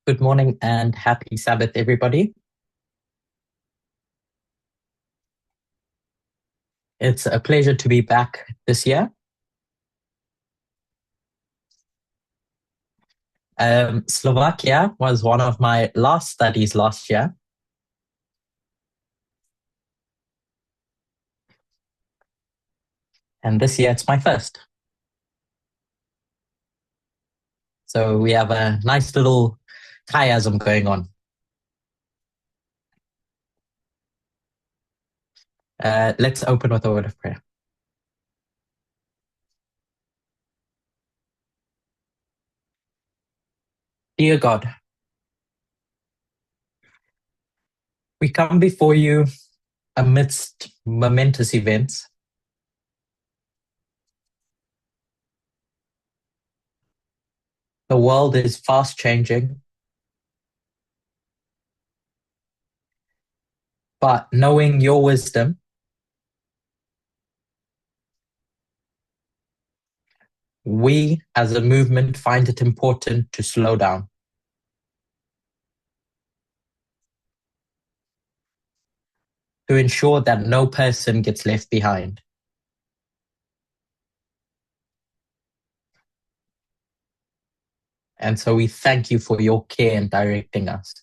Good morning and happy Sabbath, everybody. It's a pleasure to be back this year. Slovakia was one of my last studies last year, and this year it's my first. So we have a nice little chiasm going on. Let's open with a word of prayer. Dear God, we come before you amidst momentous events. The world is fast changing, but knowing your wisdom, we as a movement find it important to slow down. To ensure that no person gets left behind. And so we thank you for your care in directing us.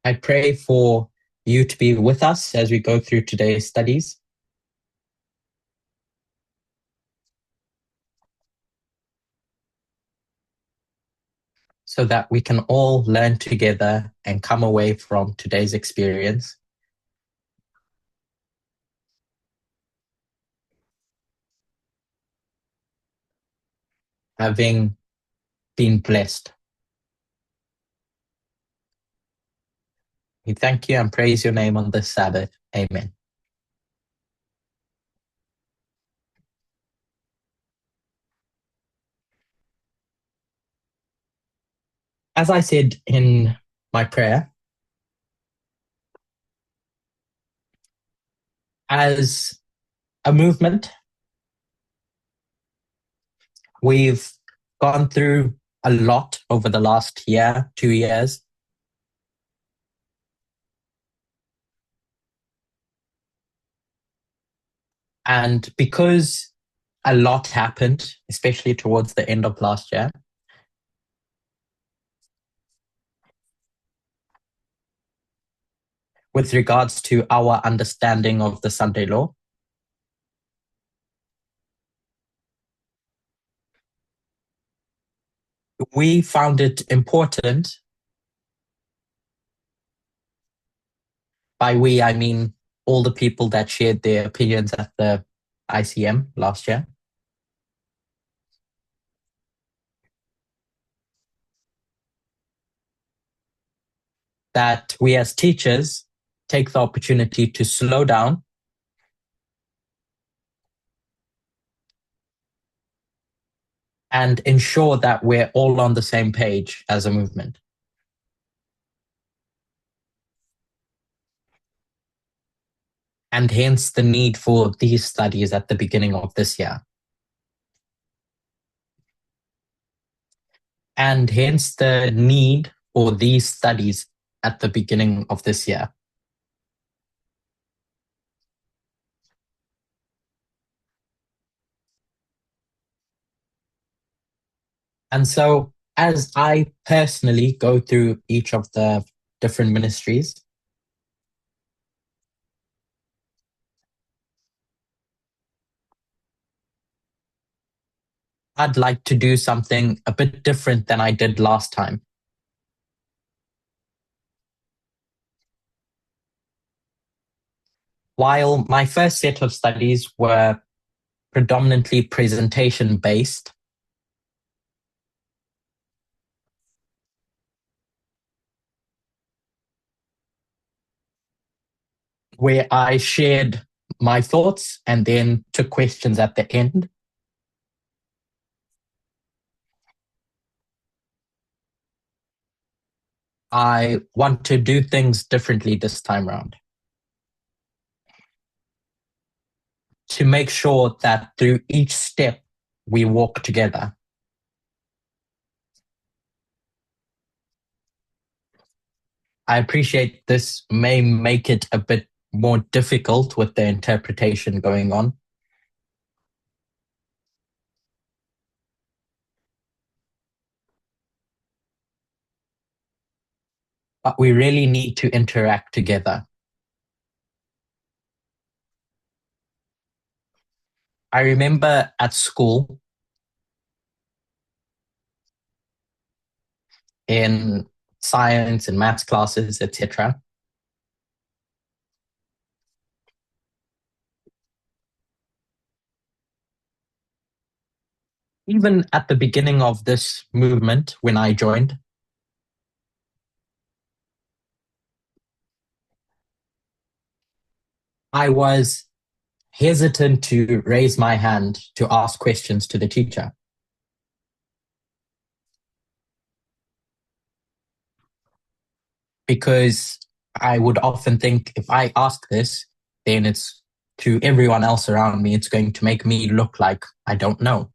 I pray for you to be with us as we go through today's studies. So that we can all learn together and come away from today's experience having been blessed. We thank you and praise your name on this Sabbath. Amen. As I said in my prayer, as a movement, we've gone through a lot over the last year, 2 years. And because a lot happened, especially towards the end of last year, with regards to our understanding of the Sunday law, we found it important. By we, I mean all the people that shared their opinions at the ICM last year. That we as teachers take the opportunity to slow down and ensure that we're all on the same page as a movement. And hence the need for these studies at the beginning of this year. And hence the need for these studies at the beginning of this year. And so as I personally go through each of the different ministries, I'd like to do something a bit different than I did last time. While my first set of studies were predominantly presentation based, where I shared my thoughts and then took questions at the end, I want to do things differently this time around. To make sure that through each step we walk together. I appreciate this may make it a bit more difficult with the interpretation going on, but we really need to interact together. I remember at school in science and maths classes, etc. Even at the beginning of this movement, when I joined, I was hesitant to raise my hand to ask questions to the teacher because I would often think if I ask this, then it's to everyone else around me, it's going to make me look like I don't know.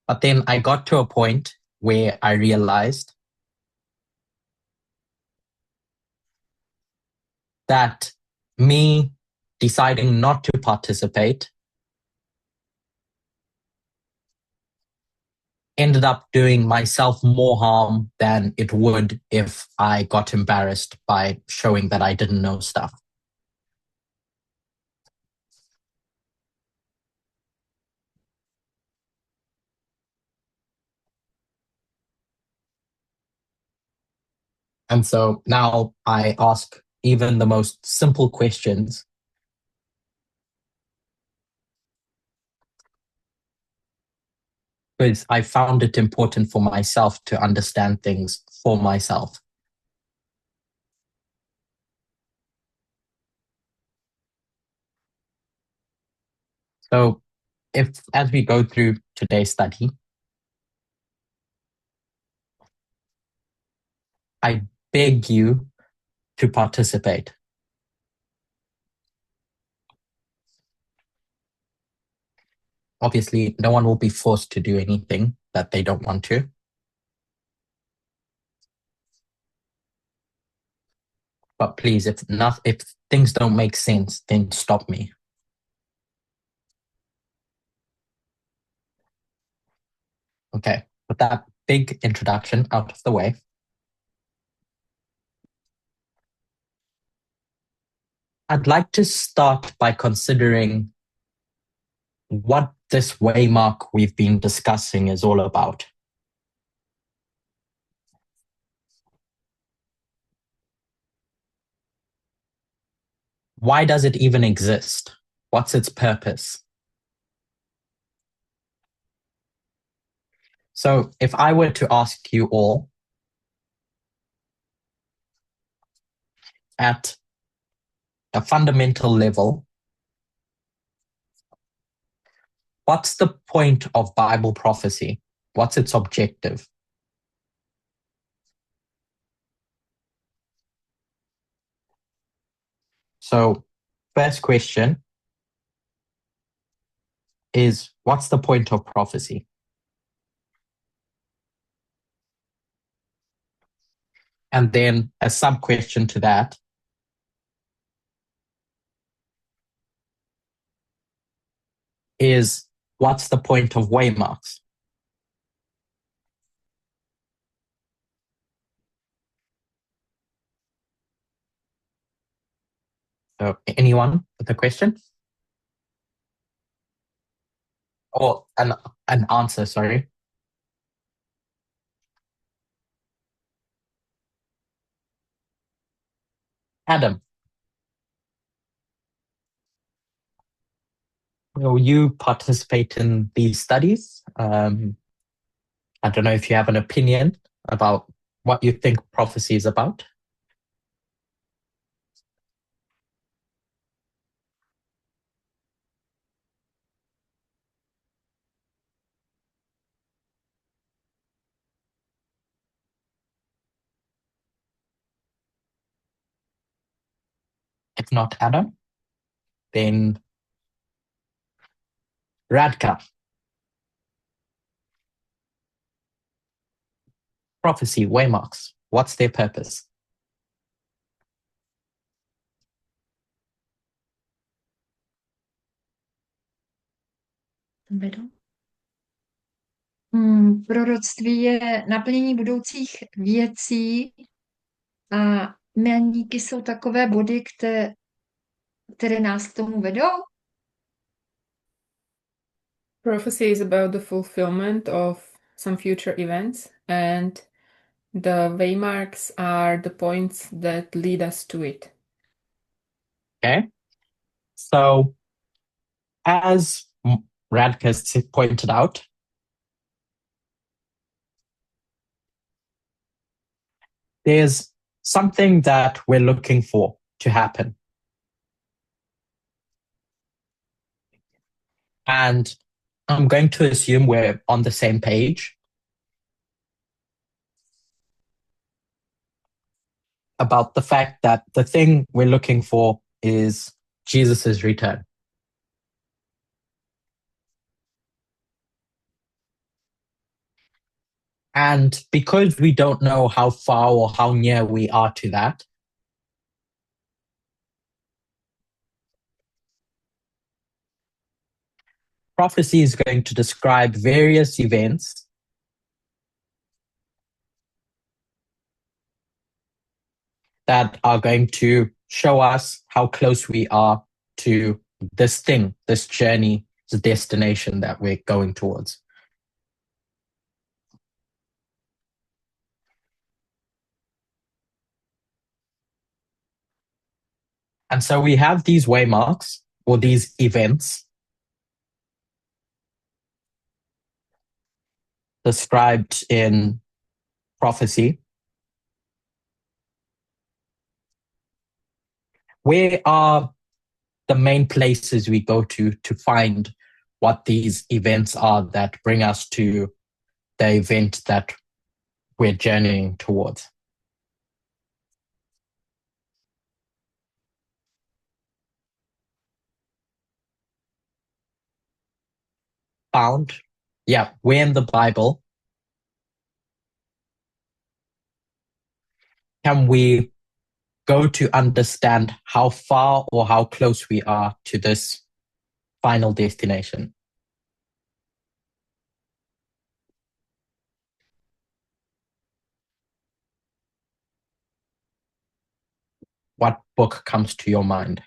But then I got to a point where I realized that me deciding not to participate ended up doing myself more harm than it would if I got embarrassed by showing that I didn't know stuff. And so now I ask even the most simple questions because I found it important for myself to understand things for myself. So if as we go through today's study, I beg you to participate. Obviously, no one will be forced to do anything that they don't want to. But please, if things don't make sense, then stop me. Okay. With that big introduction out of the way, I'd like to start by considering what this Waymark we've been discussing is all about. Why does it even exist? What's its purpose? So, if I were to ask you all at a fundamental level, what's the point of Bible prophecy? What's its objective? So, first question is what's the point of prophecy? And then a sub question to that is what's the point of waymarks? So anyone with a question or an answer? Sorry, Adam. Will you participate in these studies? I don't know if you have an opinion about what you think prophecy is about. not Adam. Then Radka. Prophecy, Waymarks. What's their purpose? Proroctví je naplnění budoucích věcí a milníky jsou takové body, které nás k tomu vedou. Prophecy is about the fulfillment of some future events, and the waymarks are the points that lead us to it. Okay. So, as Radka pointed out, there's something that we're looking for to happen. And I'm going to assume we're on the same page about the fact that the thing we're looking for is Jesus's return. And because we don't know how far or how near we are to that, prophecy is going to describe various events that are going to show us how close we are to this thing, this journey, the destination that we're going towards. And so we have these waymarks or these events described in prophecy. Where are the main places we go to find what these events are that bring us to the event that we're journeying towards? Found? Yeah, where in the Bible can we go to understand how far or how close we are to this final destination? What book comes to your mind?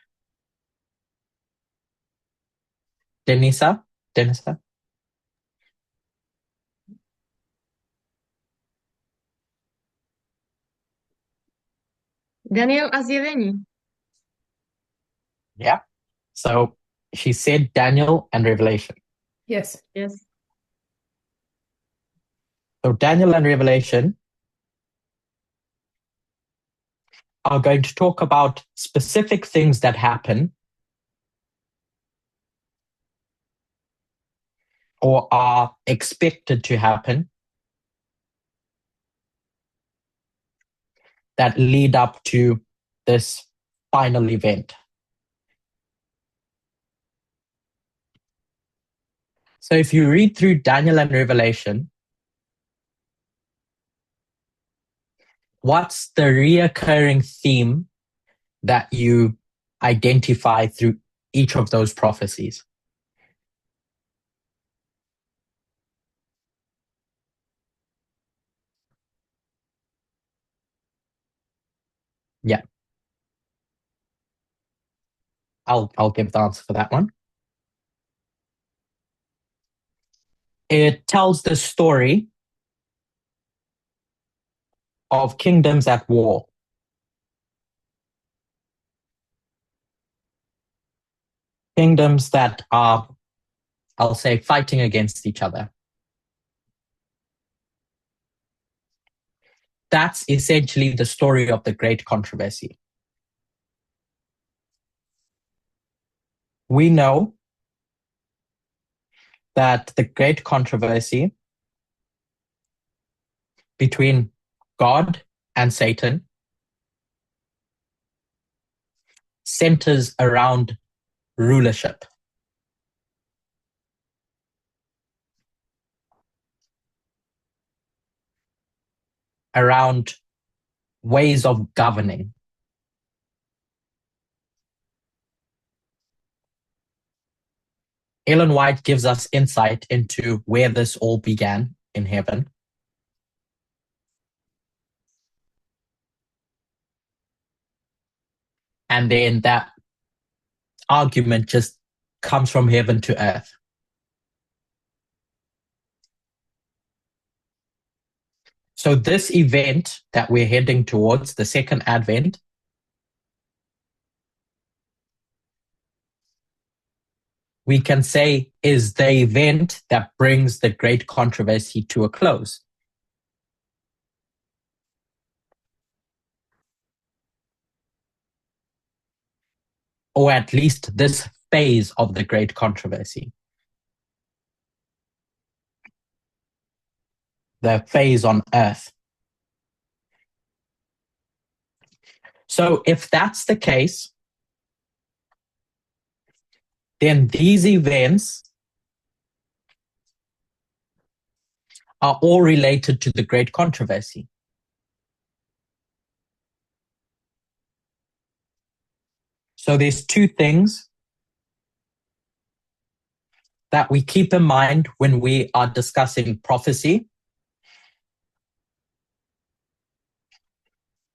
Denisa? Daniel a zjevení. Yeah. So she said Daniel and Revelation. Yes. Yes. So Daniel and Revelation are going to talk about specific things that happen or are expected to happen that lead up to this final event. So if you read through Daniel and Revelation, what's the reoccurring theme that you identify through each of those prophecies? Yeah. I'll give the answer for that one. It tells the story of kingdoms at war. Kingdoms that are, I'll say, fighting against each other. That's essentially the story of the Great Controversy. We know that the Great Controversy between God and Satan centers around rulership. Around ways of governing. Ellen White gives us insight into where this all began in heaven. And then that argument just comes from heaven to earth. So this event that we're heading towards, the second advent, we can say is the event that brings the great controversy to a close. Or at least this phase of the great controversy. The phase on earth. So if that's the case, then these events are all related to the great controversy. So there's two things that we keep in mind when we are discussing prophecy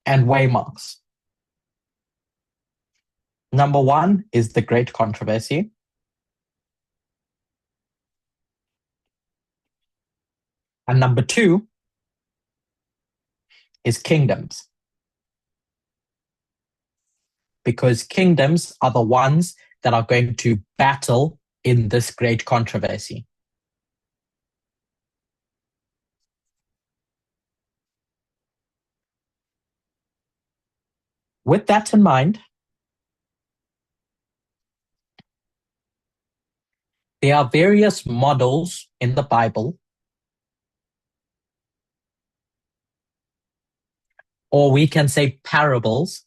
and waymarks. Number one is the great controversy. And number two is kingdoms. Because kingdoms are the ones that are going to battle in this great controversy. With that in mind, there are various models in the Bible, or we can say parables,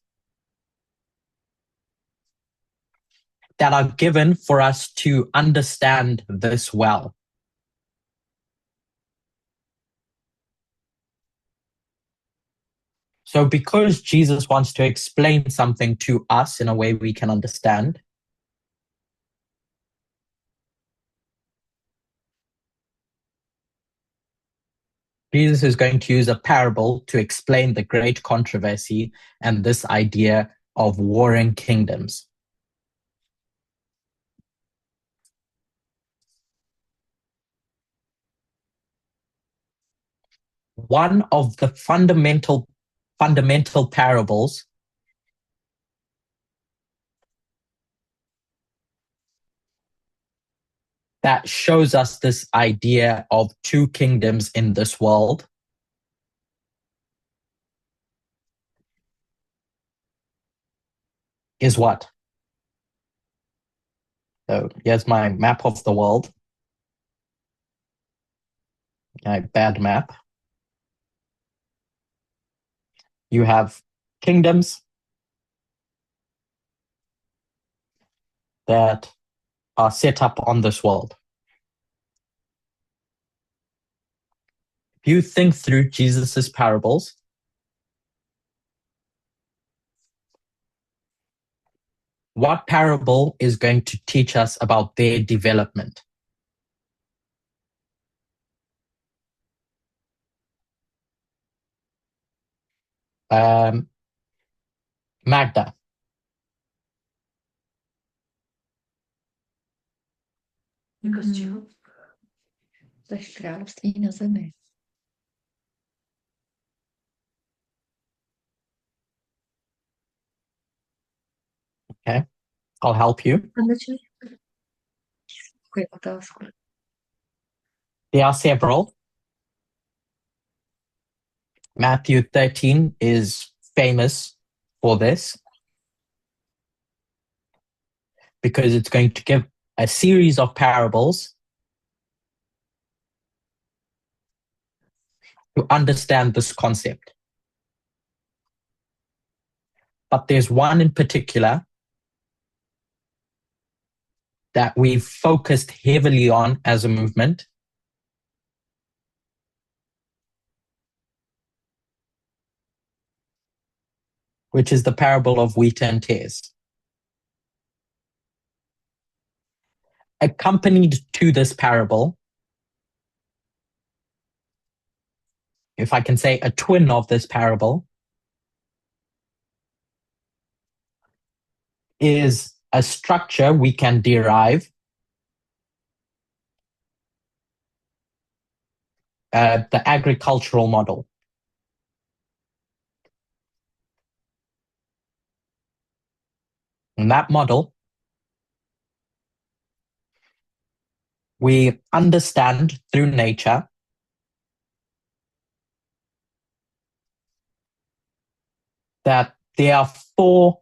that are given for us to understand this well. So because Jesus wants to explain something to us in a way we can understand, Jesus is going to use a parable to explain the great controversy and this idea of warring kingdoms. One of the fundamental parables that shows us this idea of two kingdoms in this world is what? So here's my map of the world. My bad map. You have kingdoms that are set up on this world. If you think through Jesus's parables, what parable is going to teach us about their development? Magda. Jako z čeho? To je království na zemi. Okay, I'll help you. Děkuji otázku. There are several. Matthew 13 is famous for this because it's going to give a series of parables to understand this concept. But there's one in particular that we've focused heavily on as a movement, which is the parable of wheat and tares. Accompanied to this parable, if I can say a twin of this parable, is a structure we can derive the agricultural model. In that model, we understand through nature that there are 4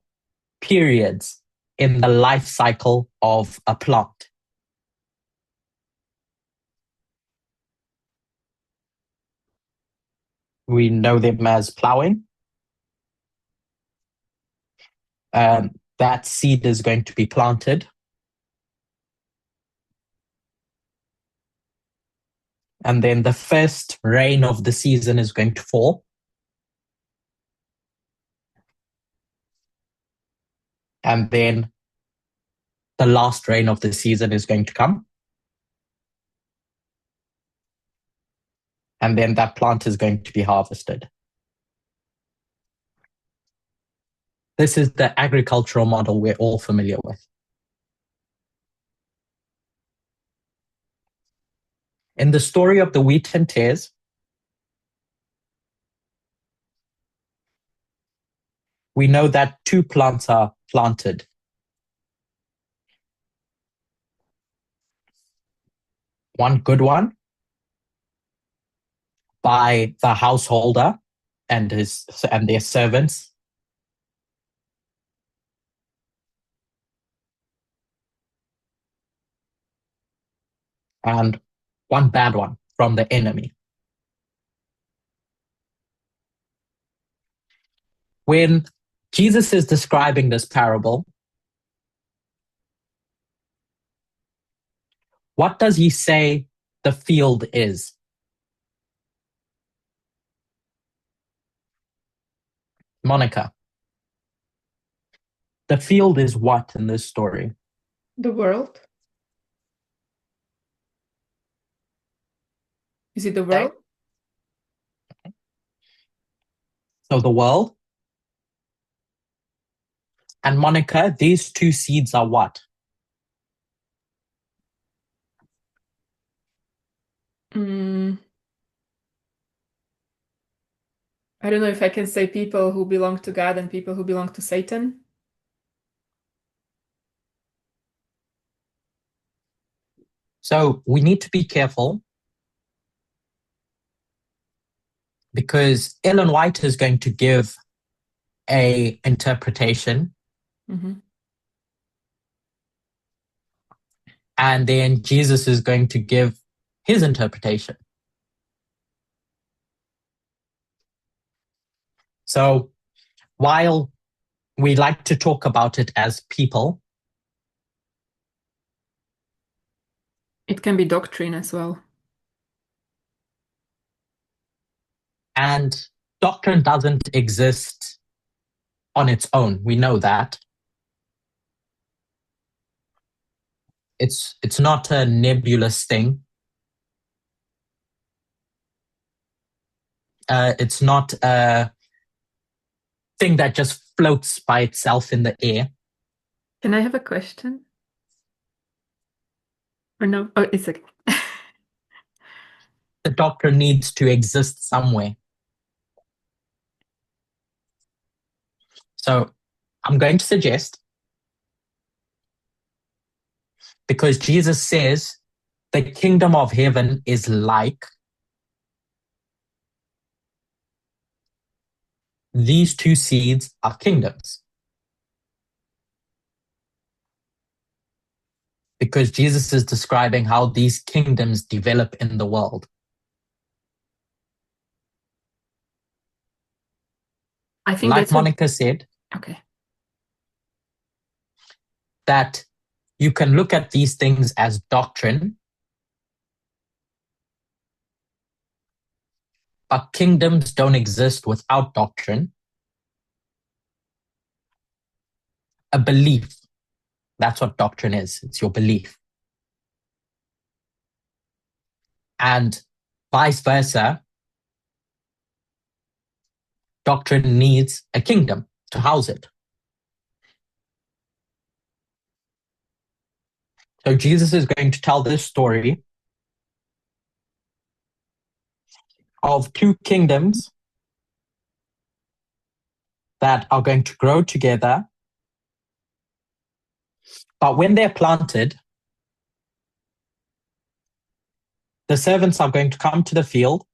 periods in the life cycle of a plant. We know them as plowing. That seed is going to be planted. And then the first rain of the season is going to fall. And then the last rain of the season is going to come. And then that plant is going to be harvested. This is the agricultural model we're all familiar with. In the story of the wheat and tares, we know that 2 plants are planted. One good one by the householder and their servants. And one bad one from the enemy. When Jesus is describing this parable, what does he say the field is? Monica, the field is what in this story? The world? Is it the world? So the world. And Monica, these 2 seeds are what? I don't know if I can say people who belong to God and people who belong to Satan. So we need to be careful because Ellen White is going to give a interpretation. Mm-hmm. And then Jesus is going to give his interpretation. So while we like to talk about it as people, It can be doctrine as well. and doctrine doesn't exist on its own. We know that. It's not a nebulous thing. It's not a thing that just floats by itself in the air. Can I have a question? Or no? Oh, it's okay. The doctrine needs to exist somewhere. So I'm going to suggest, because Jesus says the kingdom of heaven is like, these 2 seeds are kingdoms. Because Jesus is describing how these kingdoms develop in the world. I think Like that's Monica said, okay. that you can look at these things as doctrine, but kingdoms don't exist without doctrine. A belief, that's what doctrine is. It's your belief. And vice versa, doctrine needs a kingdom to house it. So Jesus is going to tell this story of two kingdoms that are going to grow together. But when they're planted, the servants are going to come to the field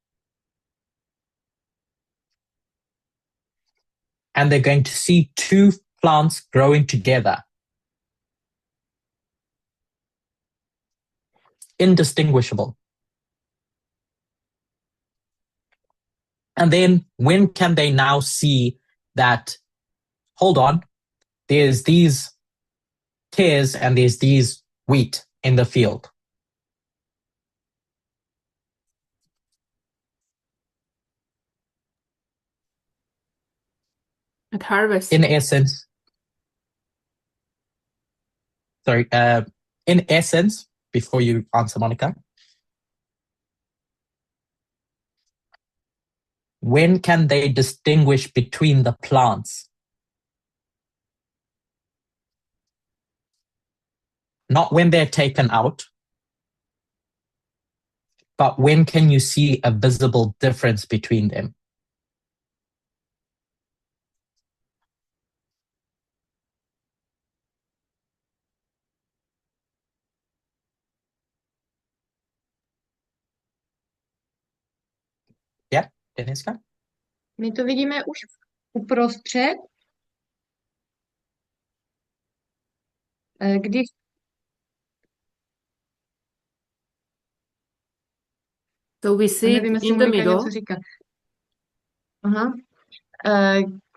and they're going to see two plants growing together, indistinguishable. And then when can they now see that, hold on, there's these tares and there's these wheat in the field? At harvest. In essence, before you answer, Monica, when can they distinguish between the plants? Not when they're taken out, but when can you see a visible difference between them? Yeah, Deniska? My to vidíme už uprostřed, když So we see nevím, it jestli in the Monika middle. něco říká. Aha.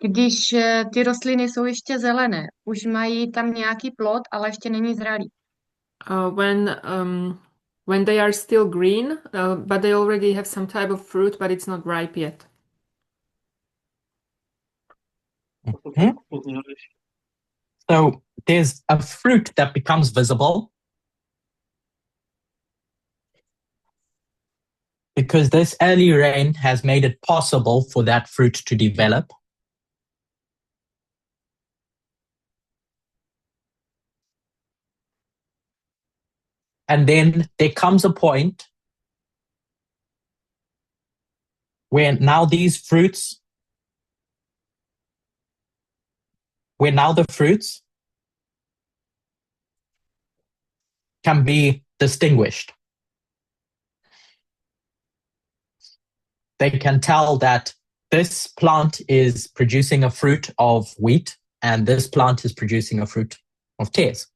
Když ty rostliny jsou ještě zelené, už mají tam nějaký plod, ale ještě není zralý. When they are still green, but they already have some type of fruit, but it's not ripe yet. Mhm. So there's a fruit that becomes visible because this early rain has made it possible for that fruit to develop. And then there comes a point where now the fruits can be distinguished. They can tell that this plant is producing a fruit of wheat and this plant is producing a fruit of tares.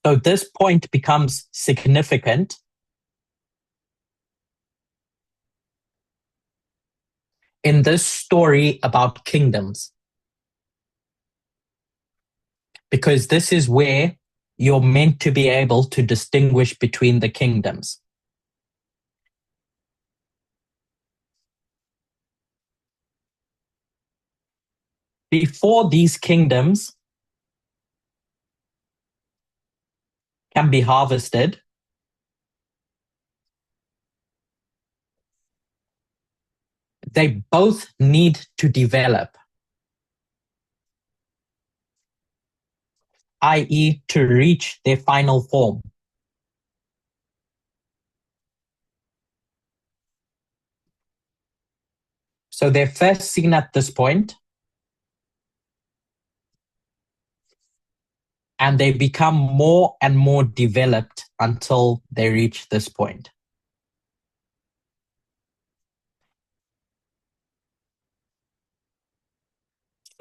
So this point becomes significant in this story about kingdoms, because this is where you're meant to be able to distinguish between the kingdoms. Before these kingdoms can be harvested, they both need to develop, i.e., to reach their final form. So they're first seen at this point, and they become more and more developed until they reach this point.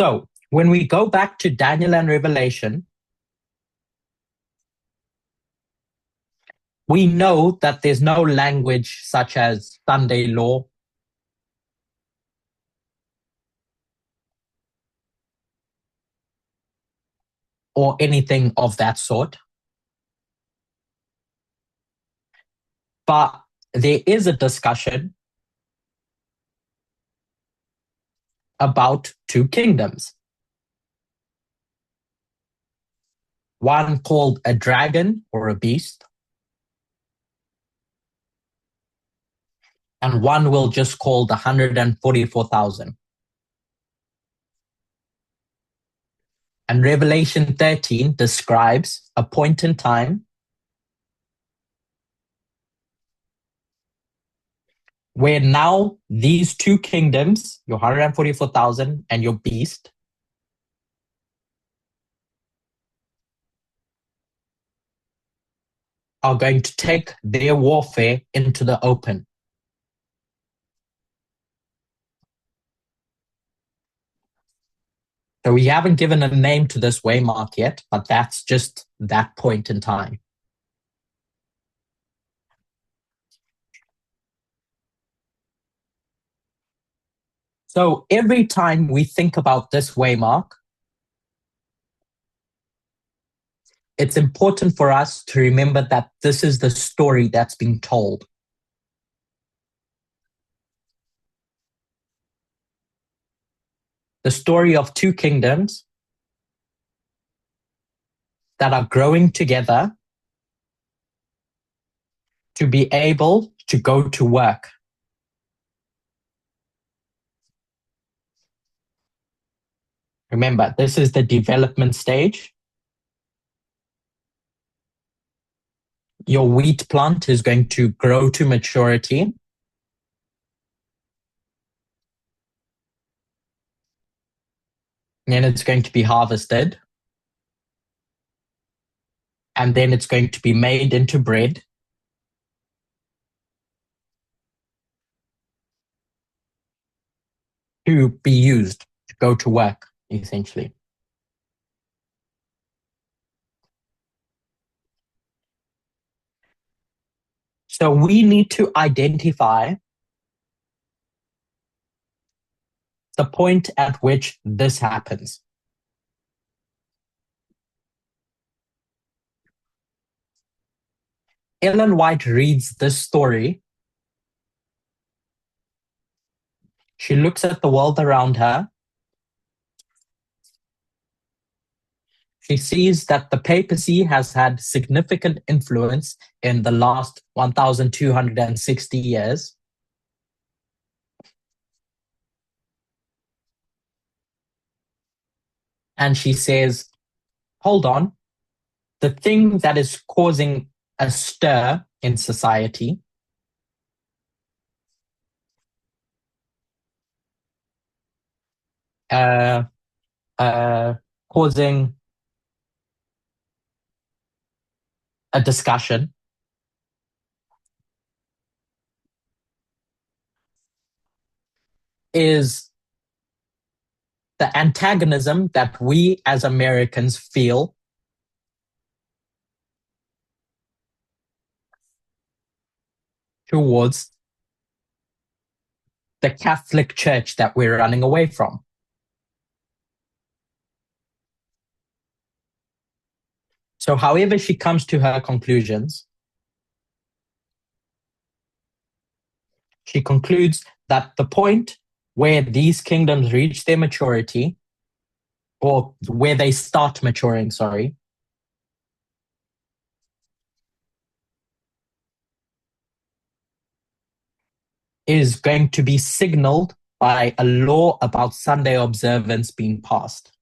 So when we go back to Daniel and Revelation, we know that there's no language such as Sunday law or anything of that sort. But there is a discussion about two kingdoms. One called a dragon or a beast, and one we'll just call the 144,000. And Revelation 13 describes a point in time where now these two kingdoms, your 144,000 and your beast, are going to take their warfare into the open. So we haven't given a name to this Waymark yet, but that's just that point in time. So every time we think about this Waymark, it's important for us to remember that this is the story that's being told. The story of two kingdoms that are growing together to be able to go to work. Remember, this is the development stage. Your wheat plant is going to grow to maturity. Then it's going to be harvested. And then it's going to be made into bread. To be used to go to work, essentially. So we need to identify the point at which this happens. Ellen White reads this story. She looks at the world around her. She sees that the papacy has had significant influence in the last 1,260 years. And she says, hold on, the thing that is causing a stir in society causing a discussion is the antagonism that we as Americans feel towards the Catholic Church that we're running away from. So however she comes to her conclusions, she concludes that the point where these kingdoms reach their maturity, or where they start maturing, is going to be signaled by a law about Sunday observance being passed.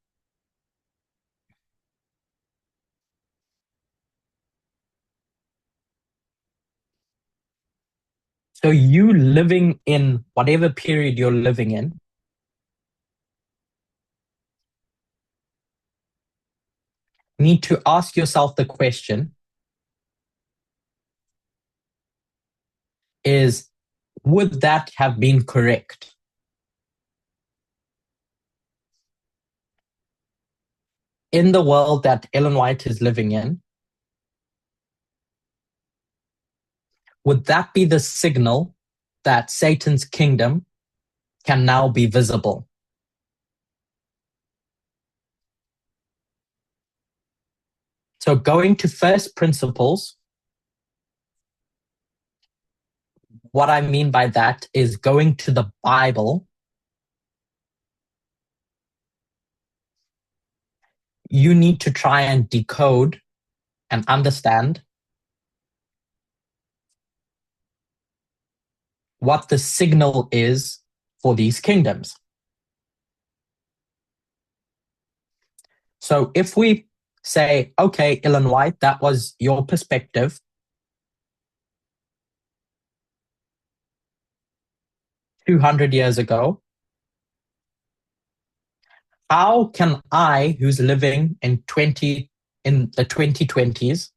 So you living in whatever period you're living in, need to ask yourself the question is, would that have been correct? In the world that Ellen White is living in, would that be the signal that Satan's kingdom can now be visible? So going to first principles, what I mean by that is going to the Bible. You need to try and decode and understand what the signal is for these kingdoms. So if we say, okay, Ellen White, that was your perspective. 200 years ago, how can I, who's living in the 2020s,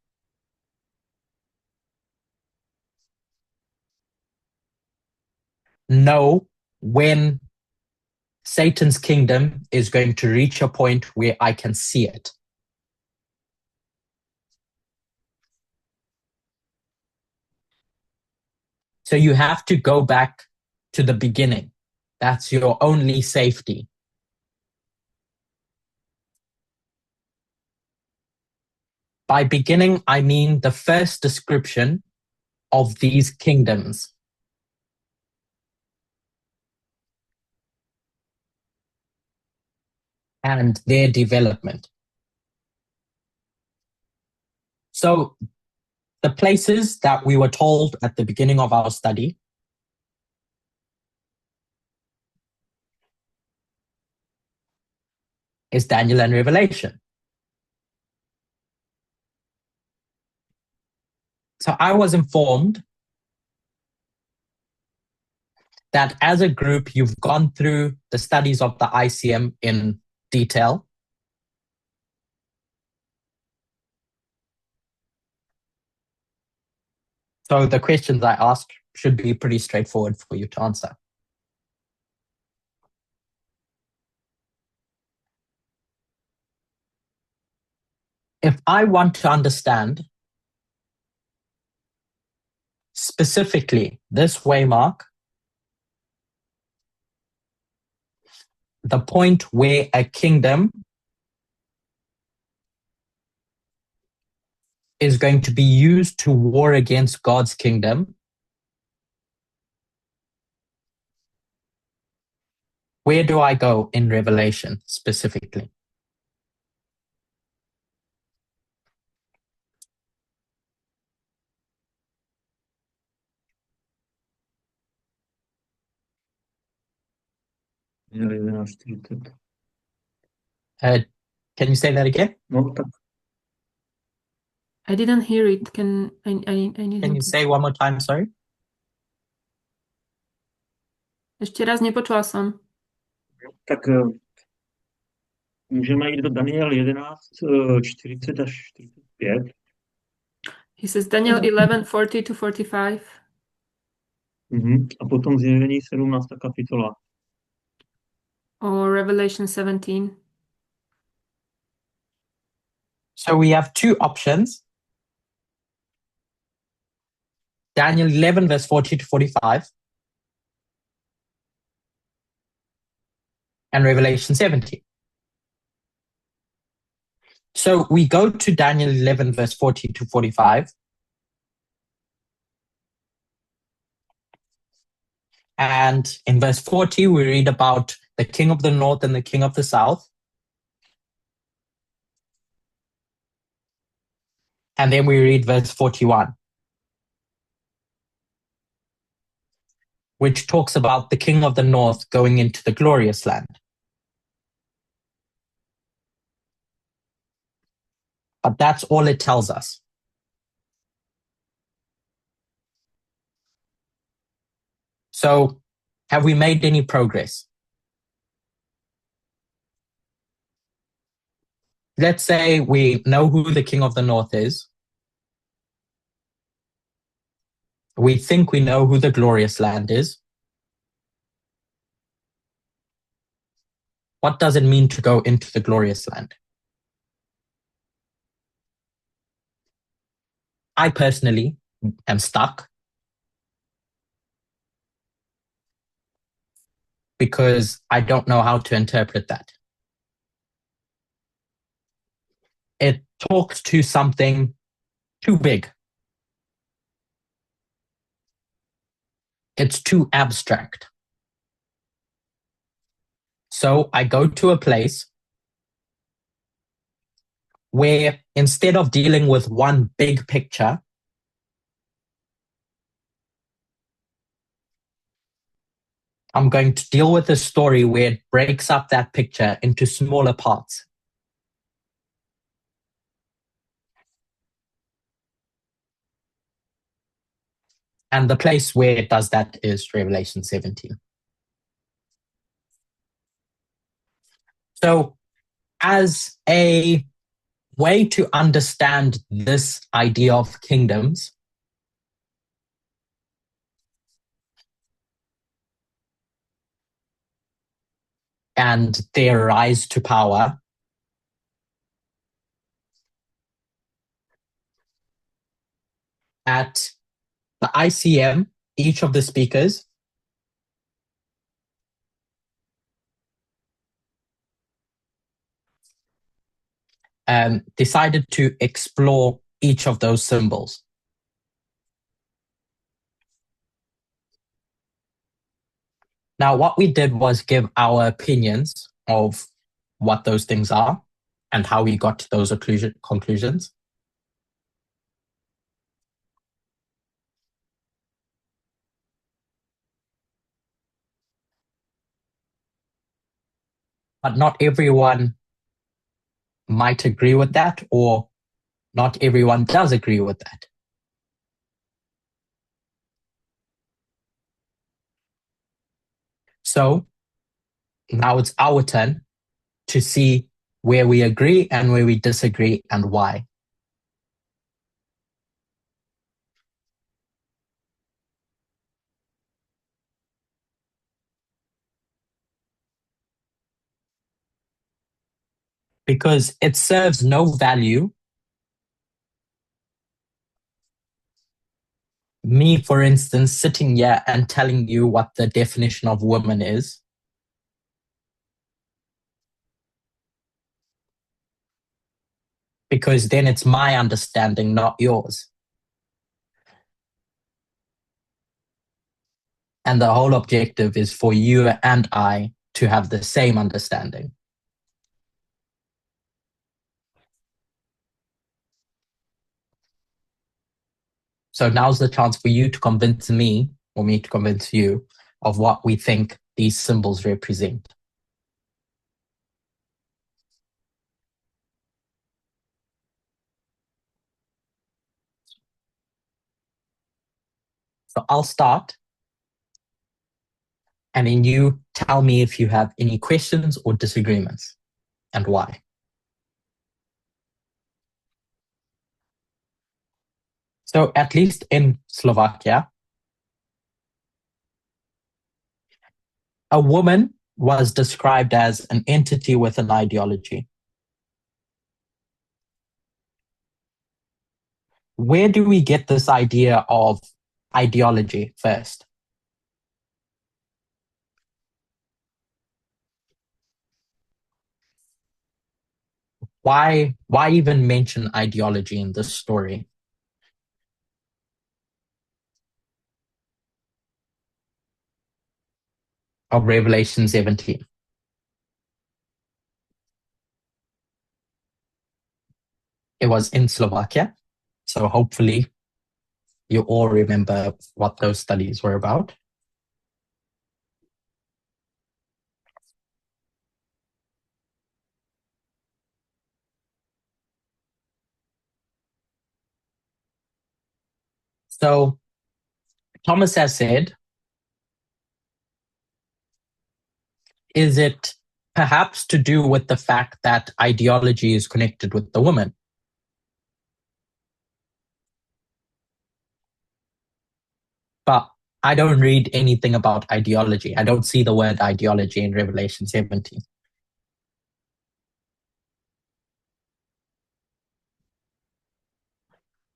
know when Satan's kingdom is going to reach a point where I can see it? So you have to go back to the beginning. That's your only safety. By beginning, I mean the first description of these kingdoms. And their development. So the places that we were told at the beginning of our study is Daniel and Revelation. So I was informed that as a group, you've gone through the studies of the ICM in detail. So the questions I ask should be pretty straightforward for you to answer. If I want to understand specifically this Waymark, the point where a kingdom is going to be used to war against God's kingdom, where do I go in Revelation specifically? Can you say that again? I didn't hear it. I need Can you say one more time, sorry? Ešte raz, nepočula som. Tak můžeme jít do Daniel 11, 40 až 45. He says Daniel 11, 40 to 45. A potom Zjevení 17. kapitola. Or Revelation 17. So we have two options. Daniel 11, verse 40 to 45. And Revelation 17. So we go to Daniel 11, verse 40 to 45. And in verse 40, we read about the king of the north and the king of the south. And then we read verse 41, which talks about the king of the north going into the glorious land. But that's all it tells us. So, have we made any progress? Let's say we know who the king of the north is. We think we know who the glorious land is. What does it mean to go into the glorious land? I personally am stuck because I don't know how to interpret that. It talks to something too big. It's too abstract. So I go to a place where instead of dealing with one big picture, I'm going to deal with a story where it breaks up that picture into smaller parts. And the place where it does that is Revelation 17. So as a way to understand this idea of kingdoms, and their rise to power, at the ICM, each of the speakers decided to explore each of those symbols. Now, what we did was give our opinions of what those things are and how we got to those conclusions. But not everyone might agree with that, or not everyone does agree with that. So now it's our turn to see where we agree and where we disagree and why. Because it serves no value me, for instance, sitting here and telling you what the definition of woman is. Because then it's my understanding, not yours. And the whole objective is for you and I to have the same understanding. So now's the chance for you to convince me, or me to convince you, of what we think these symbols represent. So I'll start, and then you tell me if you have any questions or disagreements, and why. So at least in Slovakia, a woman was described as an entity with an ideology. Where do we get this idea of ideology first? Why even mention ideology in this story? Of Revelation 17. It was in Slovakia, so hopefully you all remember what those studies were about. So Thomas has said, is it perhaps to do with the fact that ideology is connected with the woman? But I don't read anything about ideology. I don't see the word ideology in Revelation 17.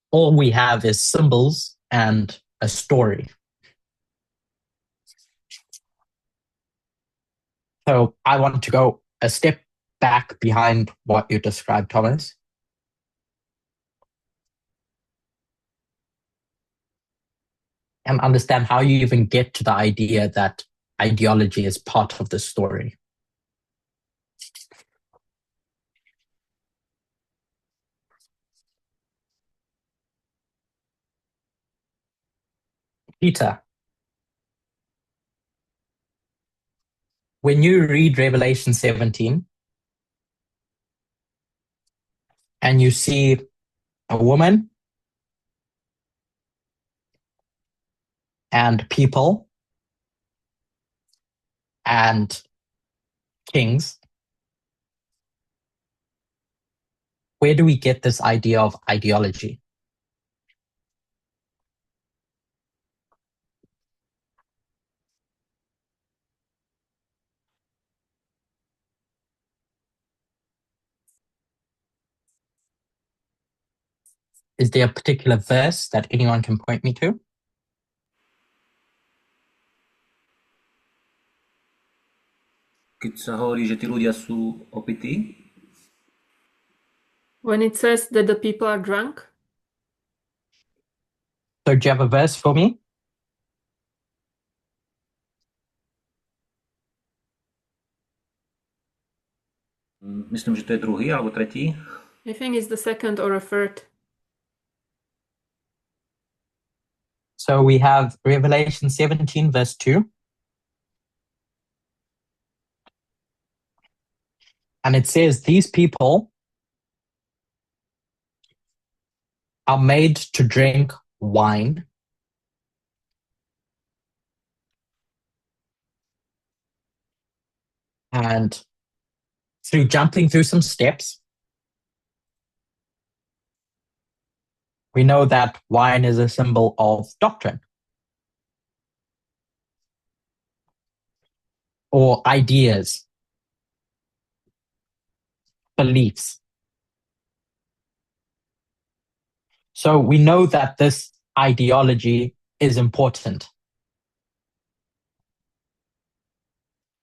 All we have is symbols and a story. So I want to go a step back behind what you described, Thomas. And understand how you even get to the idea that ideology is part of the story. Peter, when you read Revelation 17 and you see a woman and people and kings, where do we get this idea of ideology? Is there a particular verse that anyone can point me to? Keď sa hovorí, že tí ľudia sú opití, When it says that the people are drunk, So do you have a verse for me? myslím, že to je druhý alebo tretí. I think it's the second or a third. So we have Revelation 17, verse 2. And it says, these people are made to drink wine and through jumping through some steps, we know that wine is a symbol of doctrine or ideas, beliefs. So we know that this ideology is important.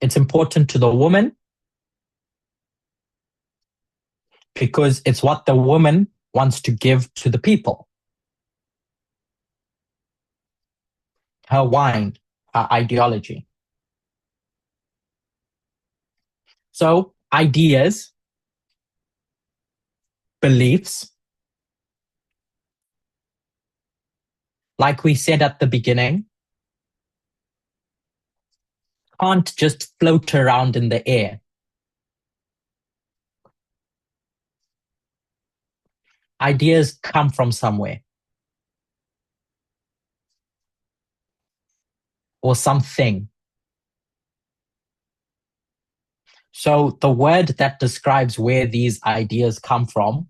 It's important to the woman because it's what the woman wants to give to the people. Her wine, her ideology. So ideas, beliefs, like we said at the beginning, can't just float around in the air. Ideas come from somewhere or something. So the word that describes where these ideas come from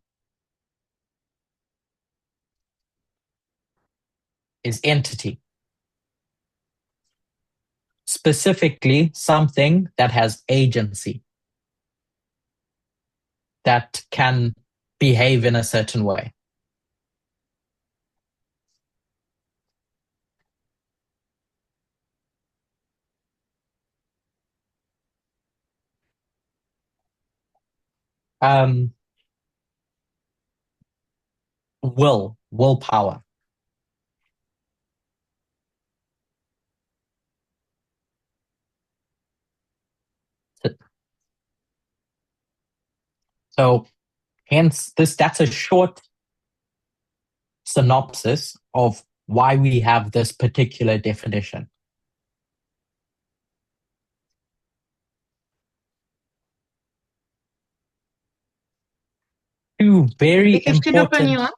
is entity. Specifically, something that has agency, that can behave in a certain way. Willpower. So hence that's a short synopsis of why we have this particular definition. Two very Bych ještě important. doplnila.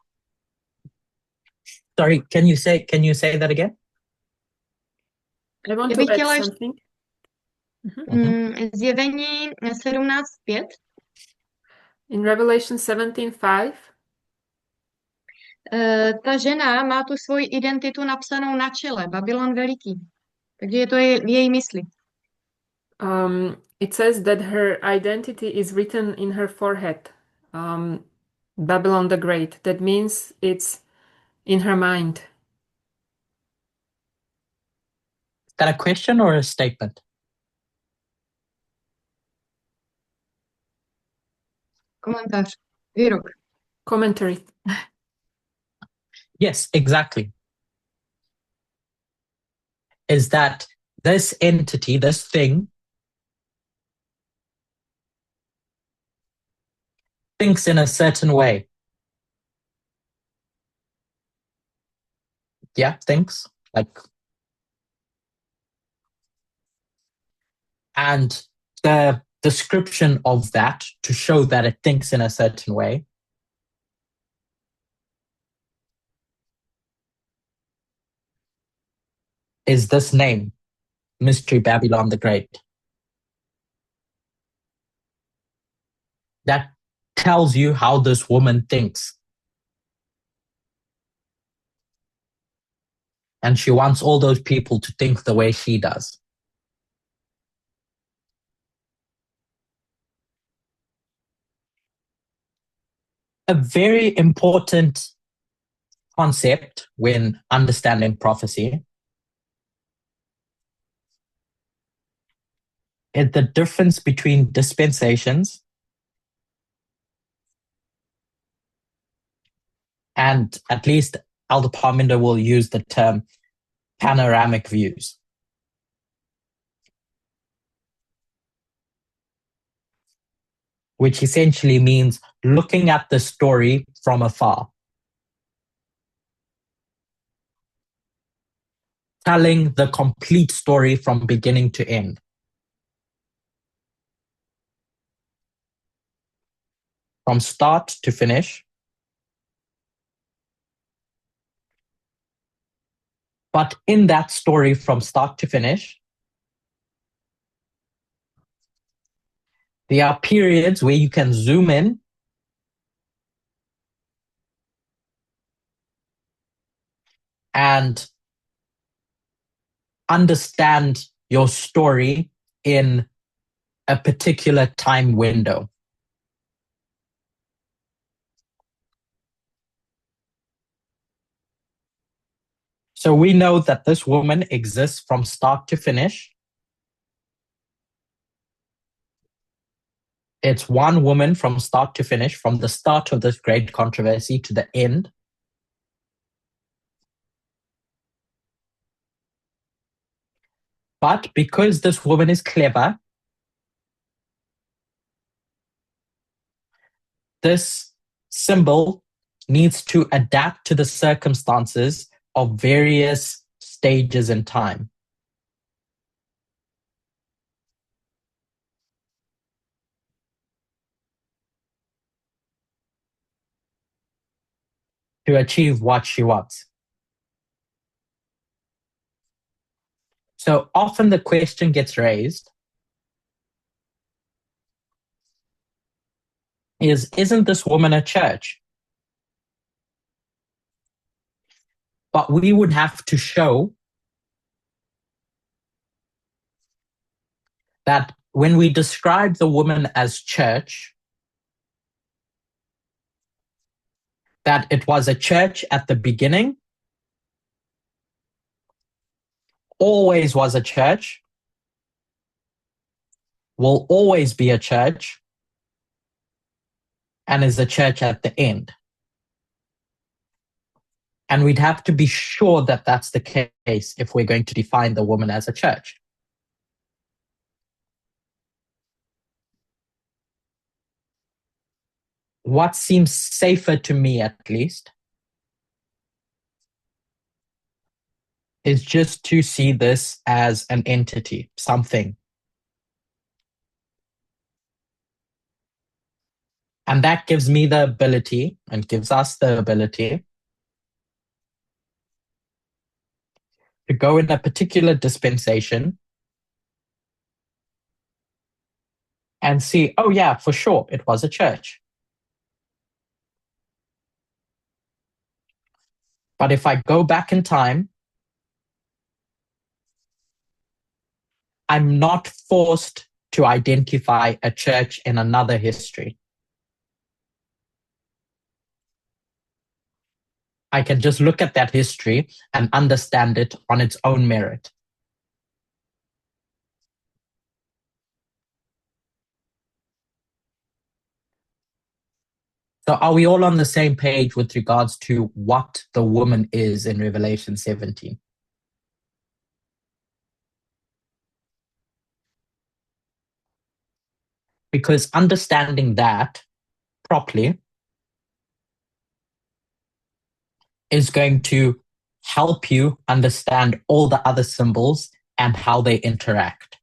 Sorry, can you say that again? I want Já to bych add chtěla ještě something. zjevení 17:5. In Revelation 17:5, Ta žena má tu svoji identitu napsanou na čele, Babylon veliký. Takže je to její mysli. it says that her identity is written in her forehead, Babylon the Great. That means it's in her mind. Is that a question or a statement? Komentář. Výrok. Commentary. Yes, exactly. Is that this entity, this thing, thinks in a certain way. Yeah, thinks like, and the description of that to show that it thinks in a certain way is this name, Mystery Babylon the Great. That tells you how this woman thinks. And she wants all those people to think the way she does. A very important concept when understanding prophecy is the difference between dispensations and, at least Elder Parminder will use the term, panoramic views. Which essentially means looking at the story from afar. Telling the complete story from beginning to end. From start to finish. But in that story from start to finish, there are periods where you can zoom in and understand your story in a particular time window. So we know that this woman exists from start to finish. It's one woman from start to finish, from the start of this great controversy to the end. But because this woman is clever, this symbol needs to adapt to the circumstances of various stages in time. To achieve what she wants. So often the question gets raised isn't this woman a church? But we would have to show that when we describe the woman as church, that it was a church at the beginning, always was a church, will always be a church, and is a church at the end. And we'd have to be sure that that's the case if we're going to define the woman as a church. What seems safer to me, at least, is just to see this as an entity, something. And that gives me the ability, and gives us the ability, to go in a particular dispensation and see, oh yeah, for sure, it was a church. But if I go back in time, I'm not forced to identify a church in another history. I can just look at that history and understand it on its own merit. So are we all on the same page with regards to what the woman is in Revelation 17? Because understanding that properly is going to help you understand all the other symbols and how they interact.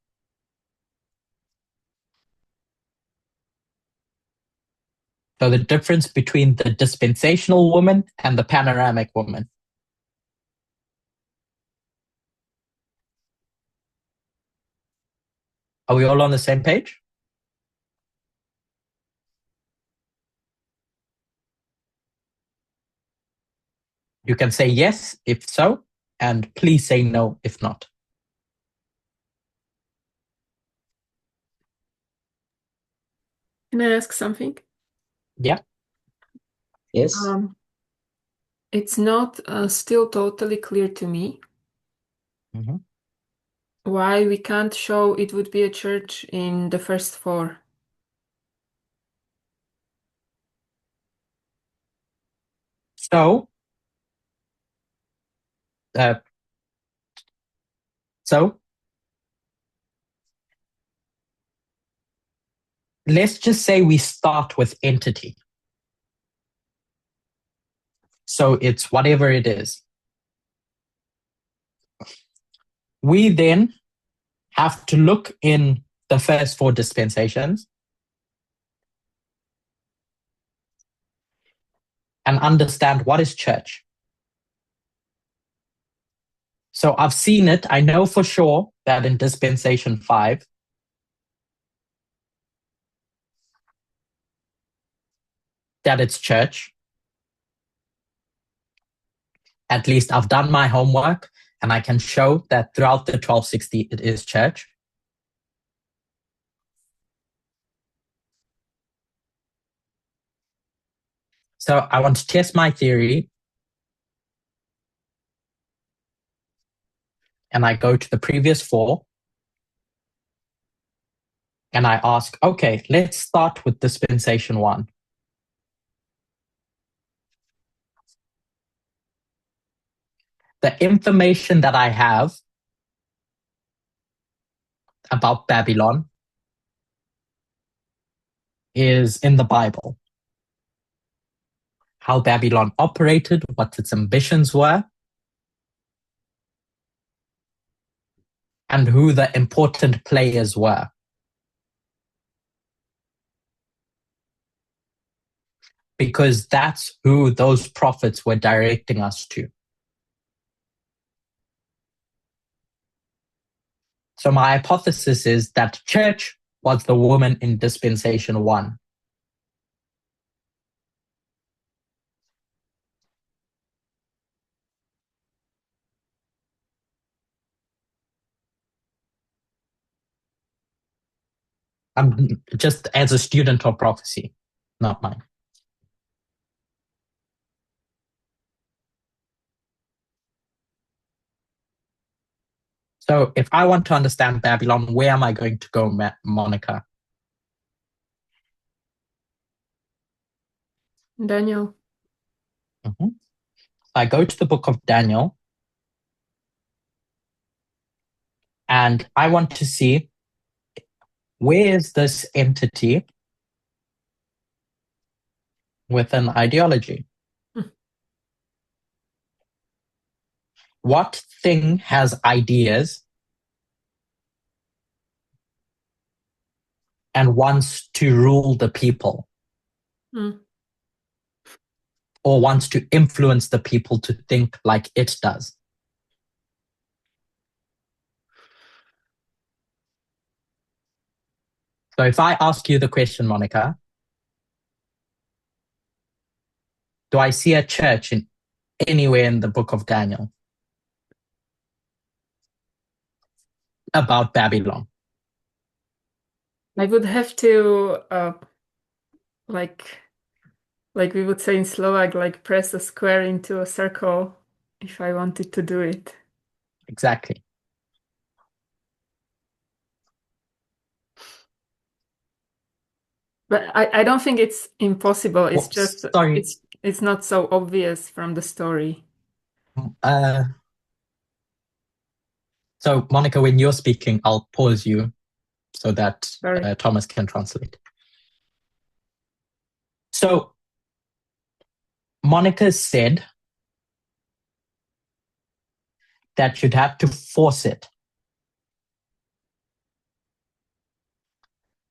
So the difference between the dispensational woman and the panoramic woman. Are we all on the same page? You can say yes if so, and please say no if not. Can I ask something? Yeah. Yes. It's not still totally clear to me Mhm. why we can't show it would be a church in the first four. So, let's just say we start with entity. So it's whatever it is. We then have to look in the first four dispensations and understand what is church. So I've seen it. I know for sure that in dispensation 5, that it's church. At least I've done my homework and I can show that throughout the 1260 it is church. So I want to test my theory and I go to the previous 4 and I ask, okay, let's start with dispensation 1. The information that I have about Babylon is in the Bible. How Babylon operated, what its ambitions were, and who the important players were. Because that's who those prophets were directing us to. So my hypothesis is that church was the woman in dispensation 1. I'm just as a student of prophecy, not mine. So if I want to understand Babylon, where am I going to go, Monica? Daniel. Mm-hmm. I go to the book of Daniel and I want to see where is this entity with an ideology? What thing has ideas and wants to rule the people? Or wants to influence the people to think like it does? So if I ask you the question, Monica, do I see a church in anywhere in the book of Daniel about Babylon? I would have to like we would say in Slovak, like press a square into a circle if I wanted to do it. Exactly. But I don't think it's impossible. It's Oh, just sorry. it's not so obvious from the story. So Monica, when you're speaking, I'll pause you so that Sorry. Thomas can translate. So Monica said that you'd have to force it.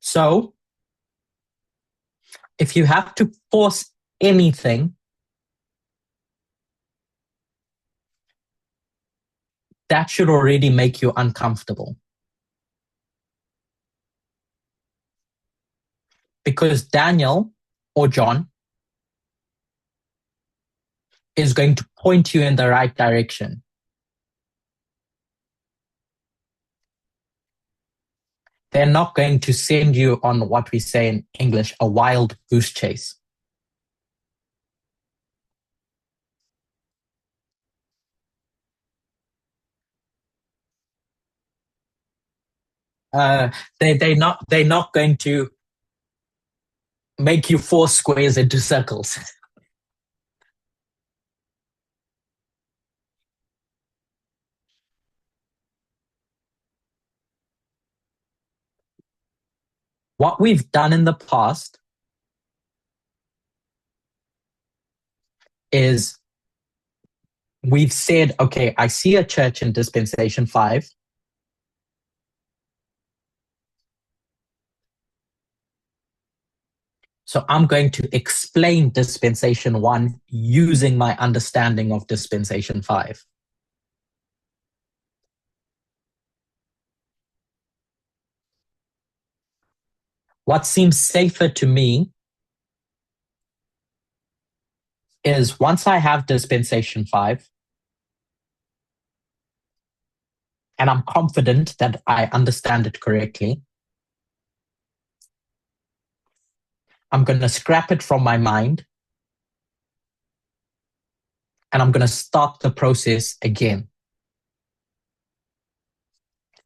So if you have to force anything, that should already make you uncomfortable. Because Daniel or John is going to point you in the right direction. They're not going to send you on what we say in English, a wild goose chase. They're not going to make you force squares into circles. What we've done in the past is we've said, okay, I see a church in dispensation 5. So I'm going to explain dispensation 1 using my understanding of dispensation 5. What seems safer to me is once I have dispensation 5, and I'm confident that I understand it correctly, I'm going to scrap it from my mind and I'm going to start the process again.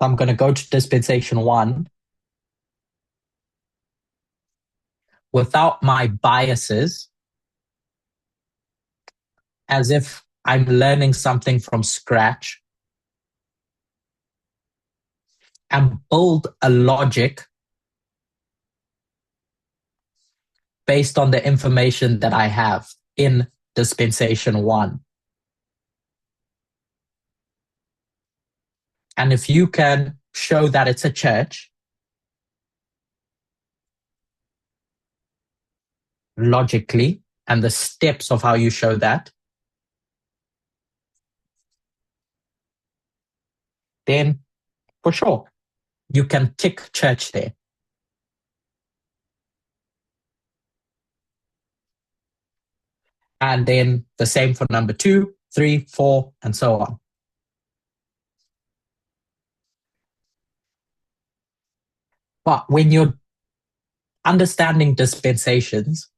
I'm going to go to dispensation 1 without my biases, as if I'm learning something from scratch, and build a logic based on the information that I have in dispensation 1. And if you can show that it's a church, logically, and the steps of how you show that, then for sure, you can tick church there. And then the same for number 2, 3, 4, and so on. But when you're understanding dispensations,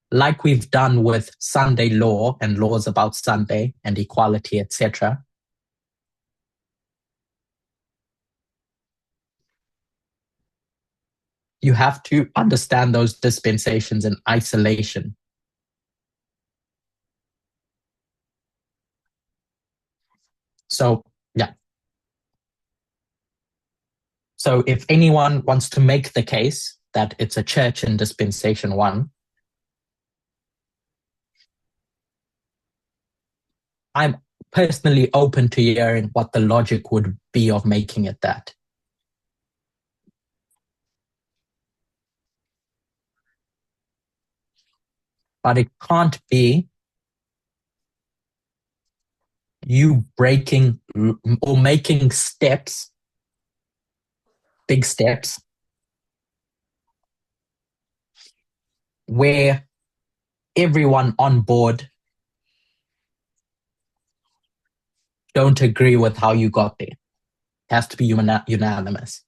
like we've done with Sunday law and laws about Sunday and equality, etc., you have to understand those dispensations in isolation. So, yeah. So if anyone wants to make the case that it's a church in dispensation 1, I'm personally open to hearing what the logic would be of making it that. But it can't be you breaking or making steps, big steps, where everyone on board don't agree with how you got there. It has to be unanimous.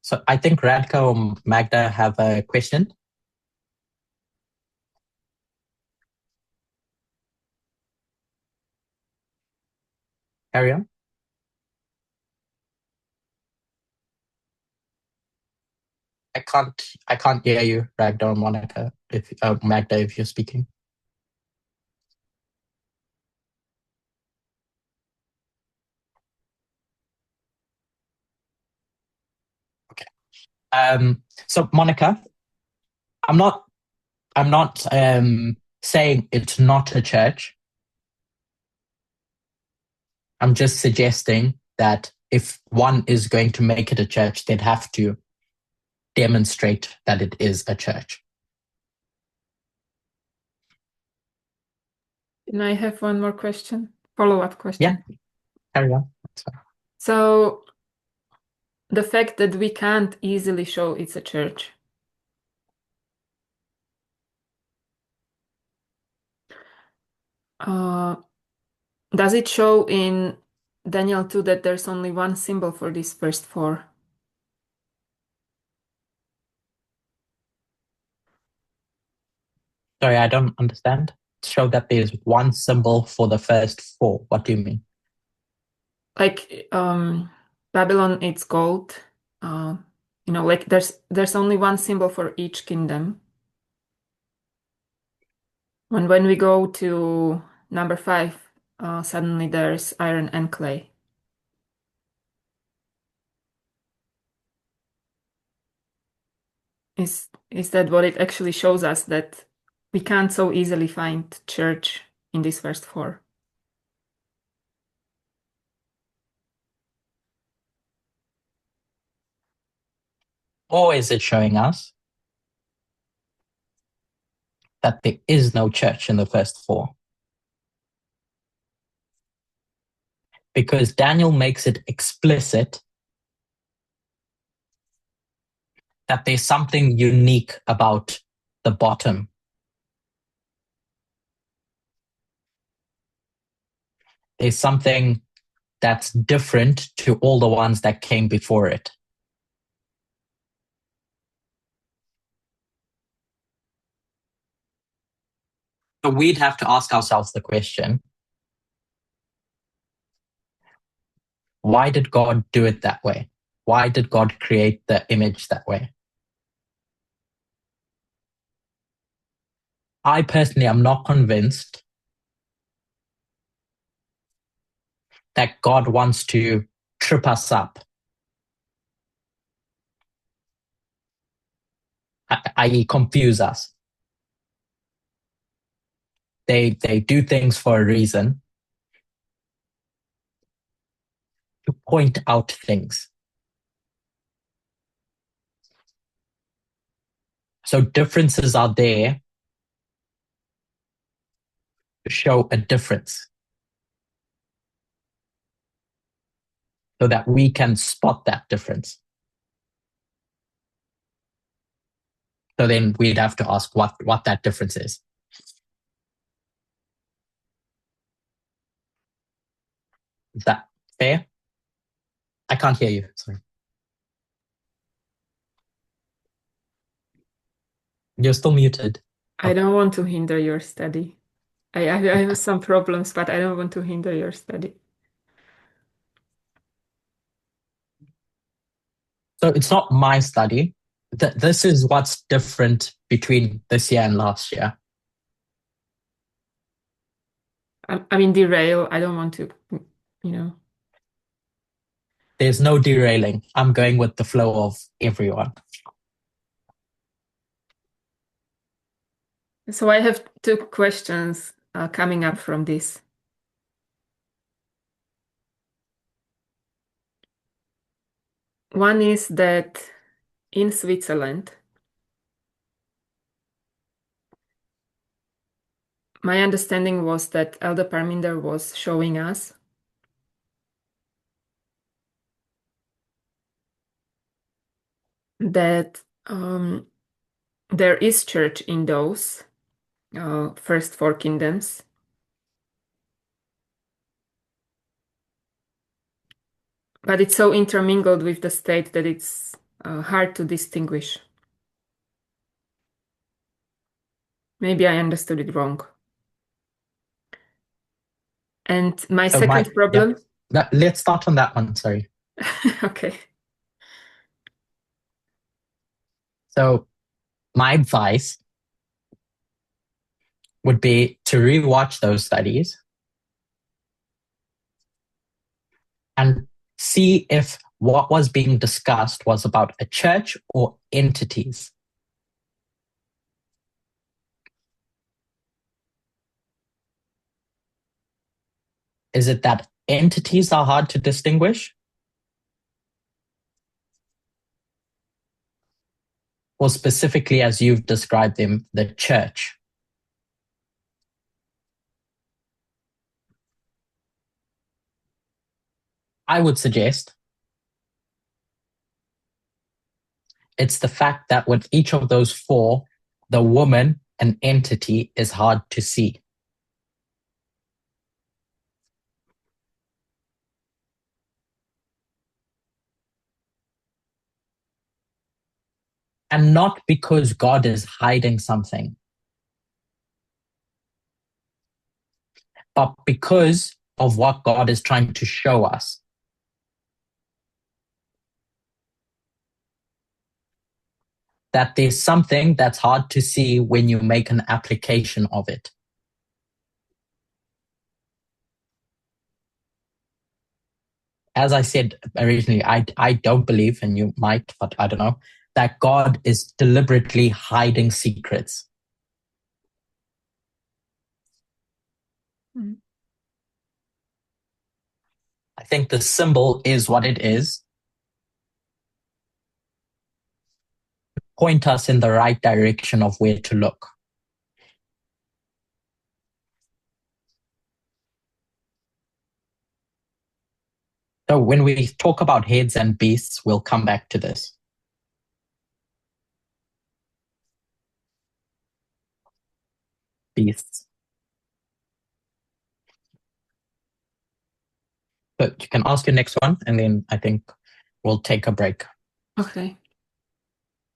So I think Radko or Magda have a question. Carry on. I can't hear you, Ragnar and Monica, if Magda, if you're speaking. Okay. So Monica, I'm not saying it's not a church. I'm just suggesting that if one is going to make it a church, they'd have to demonstrate that it is a church. Can I have one more question? Follow-up question. Yeah, carry on. So the fact that we can't easily show it's a church. Does it show in Daniel 2 that there's only one symbol for these first four? Sorry, I don't understand. Show that there's one symbol for the first four. What do you mean? Like Babylon, it's gold. Like there's only one symbol for each kingdom. And when we go to number 5, suddenly there's iron and clay. Is that what it actually shows us, that we can't so easily find church in these first four? Or is it showing us that there is no church in the first four? Because Daniel makes it explicit that there's something unique about the bottom. There's something that's different to all the ones that came before it. So we'd have to ask ourselves the question, why did God do it that way? Why did God create the image that way? I personally am not convinced that God wants to trip us up, i.e. confuse us. They do things for a reason, to point out things. So differences are there to show a difference, so that we can spot that difference. So then we'd have to ask what that difference is. Is that fair? I can't hear you, sorry. You're still muted. I don't want to hinder your study. I have some problems, but I don't want to hinder your study. So it's not my study. This is what's different between this year and last year. I mean, derail. I don't want to, you know. There's no derailing. I'm going with the flow of everyone. So I have 2 questions coming up from this. One is that in Switzerland, my understanding was that Elder Parminder was showing us that there is church in those first 4 kingdoms. But it's so intermingled with the state that it's hard to distinguish. Maybe I understood it wrong. And my second problem, Let's start on that one, sorry. Okay. So my advice would be to rewatch those studies and see if what was being discussed was about a church or entities. Is it that entities are hard to distinguish? Or specifically, as you've described them, the church? I would suggest it's the fact that with each of those four, the woman, an entity, is hard to see. And not because God is hiding something, but because of what God is trying to show us. That there's something that's hard to see when you make an application of it. As I said originally, I don't believe, and you might, but I don't know, that God is deliberately hiding secrets. Mm. I think the symbol is what it is. Point us in the right direction of where to look. So when we talk about heads and beasts, we'll come back to this. Beasts. But you can ask your next one, and then I think we'll take a break. Okay.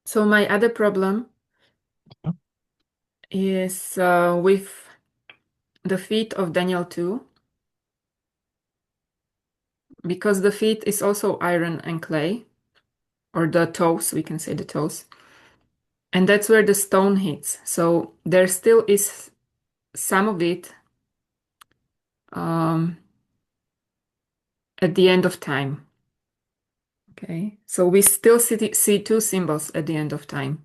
So my other problem is with the feet of Daniel 2, because the feet is also iron and clay, or the toes, we can say the toes. And that's where the stone hits. So there still is some of it at the end of time. Okay, so we still see two symbols at the end of time.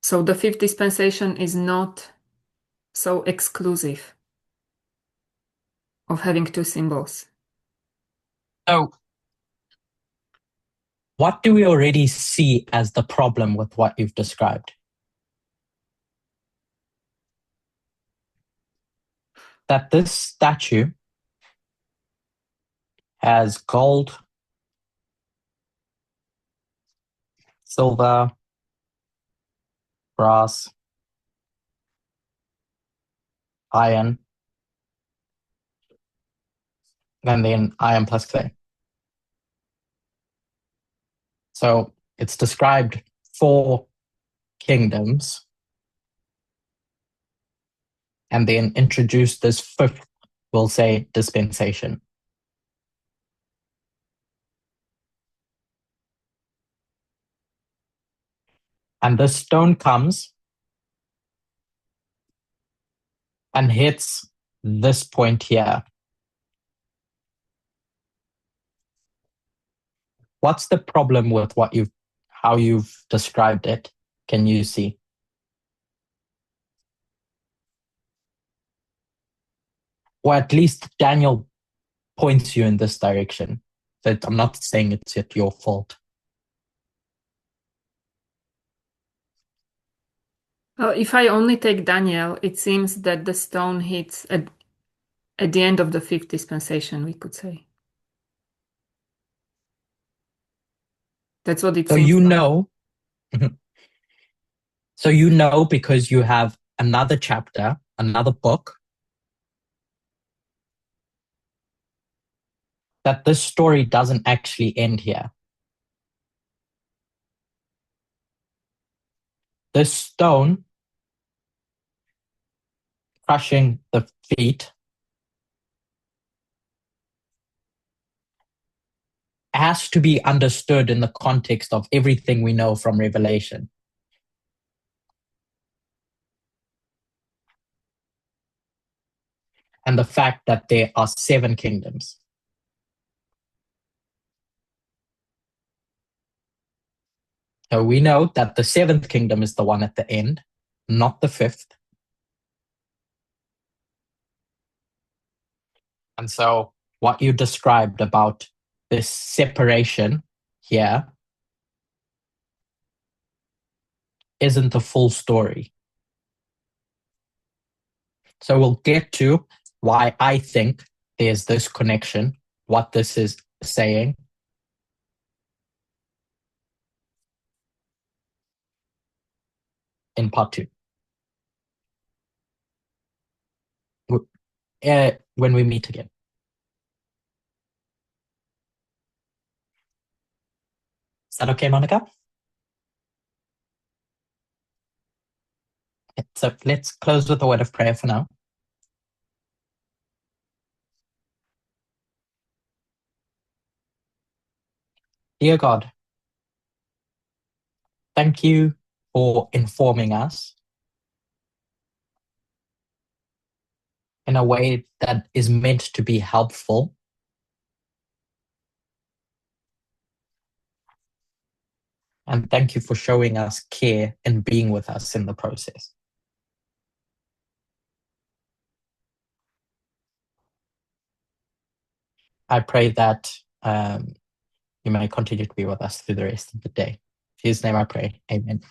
So the fifth dispensation is not so exclusive of having two symbols. So what do we already see as the problem with what you've described? That this statue has gold, silver, brass, iron, and then iron plus clay. So it's described 4 kingdoms and then introduced this 5th, we'll say, dispensation. And the stone comes and hits this point here. What's the problem with how you've described it? Can you see? Or at least Daniel points you in this direction. That I'm not saying it's your fault. If I only take Daniel, it seems that the stone hits at the end of the fifth dispensation, we could say. That's what it So seems you like. know, so you know because you have another chapter, another book, that this story doesn't actually end here. This stone crushing the feet has to be understood in the context of everything we know from Revelation. And the fact that there are 7 kingdoms. So we know that the 7th kingdom is the one at the end, not the 5th. And so what you described about this separation here isn't the full story. So we'll get to why I think there's this connection, what this is saying. In part 2. When we meet again. Is that okay, Monica? So let's close with a word of prayer for now. Dear God, thank you for informing us in a way that is meant to be helpful. And thank you for showing us care and being with us in the process. I pray that you may continue to be with us through the rest of the day. In His name I pray. Amen.